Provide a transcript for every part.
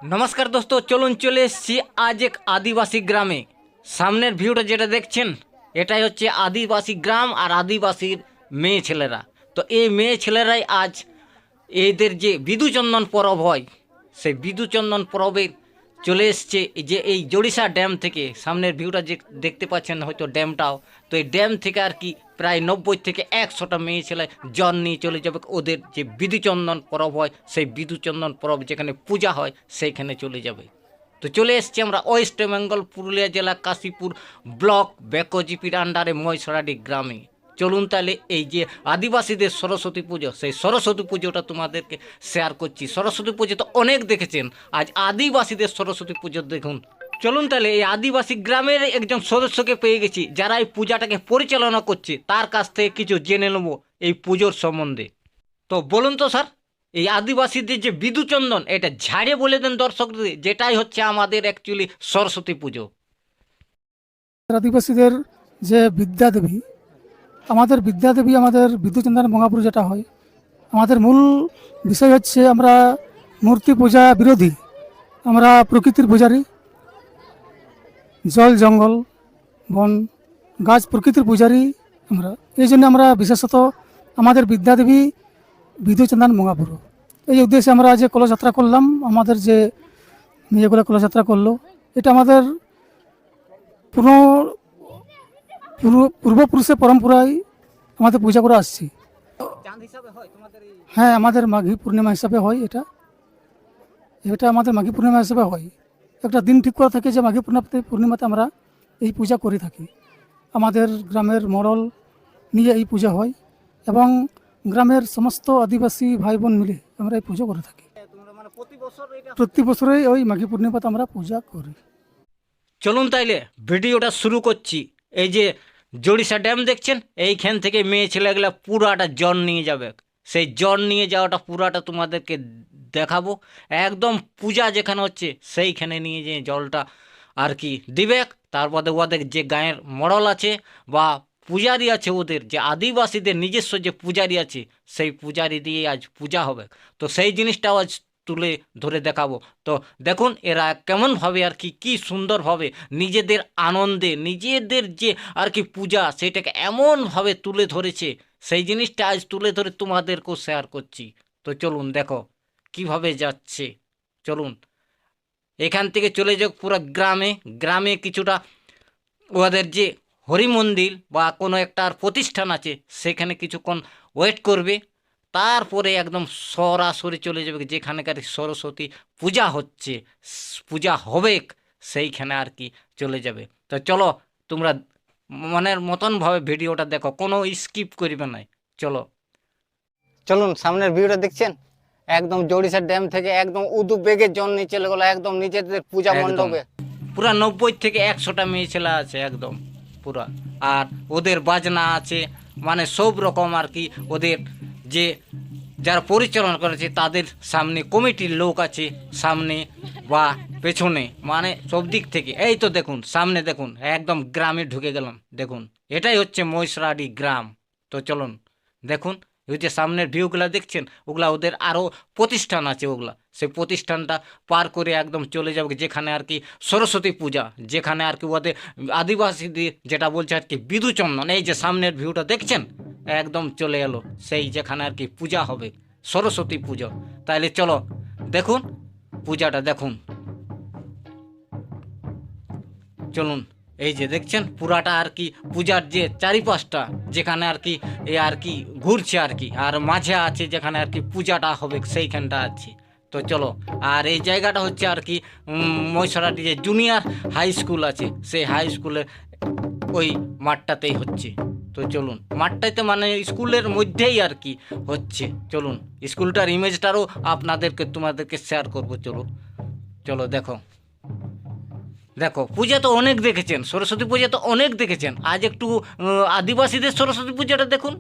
नमस्कार दोस्तों, चलुन चले एসেছি আজ এক আদিবাসী গ্রামে। সামনের ভিউটা যেটা দেখছেন এটাই হচ্ছে আদিবাসী গ্রাম আর আদিবাসীর মেয়ে ছেলেরা। তো এই মেয়ে ছেলেরাই আজ এদের যে বিদুচন্দন পরব হয় সেই বিদুচন্দন পরবে চলে এসছে যে এই জড়িষা ড্যাম থেকে। সামনের ভিউটা যে দেখতে পাচ্ছেন হয়তো ড্যামটাও, তো এই ড্যাম থেকে আর কি প্রায় 90 থেকে 100টা মেয়ে ছেলে জন নিয়ে চলে যাবে ওদের যে বিদুচন্দন পরব হয় সেই বিদুচন্দন পরব যেখানে পূজা হয় সেইখানে চলে যাবে। তো চলে এসছি আমরা ওয়েস্ট বেঙ্গল পুরুলিয়া জেলা কাশীপুর ব্লক বেকজিপির আন্ডারে ময়সরাডি গ্রামে। চলুন তাহলে এই যে আদিবাসীদের সরস্বতী পুজো সেই সরস্বতী পুজোটা তোমাদেরকে শেয়ার করছি। সরস্বতী পুজো তো অনেক দেখেছেন, আজ আদিবাসীদের সরস্বতী পুজো দেখুন। চলুন তাহলে এই আদিবাসী গ্রামের একজন সদস্যকে পেয়ে গেছি যারা এই পূজাটাকে পরিচালনা করছে, তার কাছ থেকে কিছু জেনে নেব এই পুজোর সম্বন্ধে। তো বলুন তো স্যার, এই আদিবাসীদের যে বিদুচন্দন এটা ঝাড়ে বলে দেন দর্শকদের, যেটাই হচ্ছে আমাদের অ্যাকচুয়ালি সরস্বতী পুজো। আদিবাসীদের যে বিদ্যাদেবী, আমাদের বিদ্যাদেবী আমাদের বিদ্যুচন্দন মহাপুর যেটা হয়, আমাদের মূল বিষয় হচ্ছে আমরা মূর্তি পূজা বিরোধী, আমরা প্রকৃতির পূজারী। জল জঙ্গল বন গাছ প্রকৃতির পূজারী আমরা। এই জন্য আমরা বিশেষত আমাদের বিদ্যাদেবী বিদ্যুচন্দন মহাপুর, এই উদ্দেশ্যে আমরা যে কলসযাত্রা করলাম, আমাদের যে মেয়েগুলো কলসযাত্রা করলো, এটা আমাদের পুরো পূর্বপুরুষের পরম্পরায় আমাদের পূজা করে আসছি। হ্যাঁ, আমাদের মাঘী পূর্ণিমা হিসাবে হয় এটা। এটা আমাদের মাঘী পূর্ণিমা হিসাবে হয়। একটা দিন ঠিক করা থাকে যে মাঘী পূর্ণিমাতে আমরা এই পূজা করে থাকি। আমাদের গ্রামের মডল নিয়ে এই পূজা হয় এবং গ্রামের সমস্ত আদিবাসী ভাই বোন মিলে আমরা এই পুজো করে থাকি। প্রতি বছরই ওই মাঘী পূর্ণিমাতে আমরা পূজা করি। চলুন তাইলে ভিডিওটা শুরু করছি। এই যে জড়িষা ড্যাম দেখছেন, এইখান থেকে মেয়ে ছেলেগুলা পুরাটা জল নিয়ে যাবে। সেই জল নিয়ে যাওয়াটা পুরাটা তোমাদেরকে দেখাবো। একদম পূজা যেখানে হচ্ছে সেইখানে নিয়ে যেয়ে জলটা আর কি দিবে। তারপরে ওদের যে গায়ের মডল আছে বা পূজারি আছে, ওদের যে আদিবাসীদের নিজস্ব যে পূজারি আছে সেই পূজারি দিয়ে আজ পূজা হবে। তো সেই জিনিসটাও আজ তুলে ধরে দেখাবো। তো দেখুন এরা কেমনভাবে আর কি কী সুন্দরভাবে নিজেদের আনন্দে নিজেদের যে আর কি পূজা সেটাকে এমনভাবে তুলে ধরেছে, সেই জিনিসটা আজ তুলে ধরে তোমাদেরকেও শেয়ার করছি। তো চলুন দেখো কিভাবে যাচ্ছে। চলুন এখান থেকে চলে যাক পুরো গ্রামে। গ্রামে কিছুটা ওদের যে হরি মন্দির বা কোনো একটা প্রতিষ্ঠান আছে সেখানে কিছুক্ষণ ওয়েট করবে, তারপরে একদম সরাসরি চলে যাবে যেখানকার সরস্বতী পূজা হচ্ছে, পূজা হবে সেইখানে আর কি চলে যাবে। তো চলো তোমরা মনের মতনভাবে ভিডিওটা দেখো, কোনো স্কিপ করবে না। চলো চলুন, সামনের ভিডিওটা দেখছেন একদম জড়িষা ড্যাম থেকে একদম উদু বেগের জল নিয়ে চলে গেলো একদম নিজেদের পূজা মণ্ডপে। পুরা 90 থেকে 100টা মেয়ে ছেলে আছে একদম পুরা। আর ওদের বাজনা আছে, মানে সব রকম আর কি। ওদের যে যারা পরিচালনা করেছে তাদের সামনে কমিটির লোক আছে, সামনে বা পেছনে, মানে সব দিক থেকে। এই তো দেখুন সামনে দেখুন, একদম গ্রামে ঢুকে গেলাম। দেখুন এটাই হচ্ছে ময়সরাডি গ্রাম। তো চলুন দেখুন ওই যে সামনের ভিউগুলা দেখছেন, ওগুলা ওদের আরও প্রতিষ্ঠান আছে, ওগুলা সেই প্রতিষ্ঠানটা পার করে একদম চলে যাবে যেখানে আর কি সরস্বতী পূজা, যেখানে আর কি ওদের আদিবাসীদের যেটা বলছে আর কি বিদুচন্দন। এই যে সামনের ভিউটা দেখছেন একদম চলে এলো সেই যেখানে আর কি পূজা হবে সরস্বতী পুজো। তাইলে চলো দেখুন পূজাটা দেখুন। চলুন এই যে দেখছেন পুরাটা আর কি পূজার যে চারিপাশটা যেখানে আর কি এ আর কি ঘুরছে আর কি, আর মাঝে আছে যেখানে আর কি পূজাটা হবে সেইখানটা আছে। তো চলো, আর এই জায়গাটা হচ্ছে আর কি ময়সরাটি যে জুনিয়র হাই স্কুল আছে সেই হাই স্কুলের ওই মাঠটাতেই হচ্ছে। তো চলুন মাঠটাতে মানে স্কুলের মধ্যেই আর কি হচ্ছে। চলুন স্কুলটার ইমেজটারও তোমাদেরকে শেয়ার করবো। চলো চলো দেখো দেখো পূজা তো অনেক দেখেছেন, সরস্বতী পূজা তো অনেক দেখেছেন, আজ একটু আদিবাসীদের সরস্বতী পূজাটা দেখুন।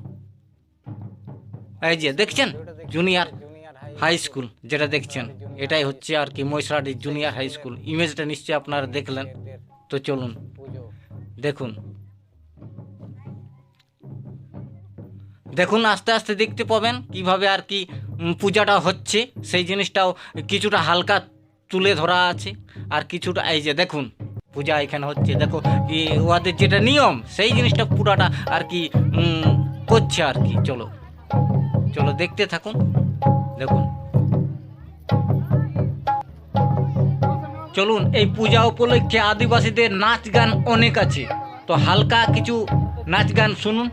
এই যে দেখছেন জুনিয়র হাই স্কুল যেটা দেখছেন এটাই হচ্ছে আর কি ময়সরাডি জুনিয়র হাই স্কুল। ইমেজটা নিশ্চয়ই আপনারা দেখলেন। তো চলুন দেখুন দেখুন আস্তে আস্তে দেখতে পাবেন কিভাবে আর কি পূজাটা হচ্ছে। সেই জিনিসটাও কিছুটা হালকা তুলে ধরা আছে। আর কিছুটা এই যে দেখুন পূজা এখানে হচ্ছে, দেখো কি ওদের যেটা নিয়ম সেই জিনিসটা পুরাটা আর কি করছে আর কি। চলো চলো দেখতে থাকুন, দেখুন। চলুন, এই পূজা উপলক্ষে আদিবাসীদের নাচ গান অনেক আছে, তো হালকা কিছু নাচ গান শুনুন।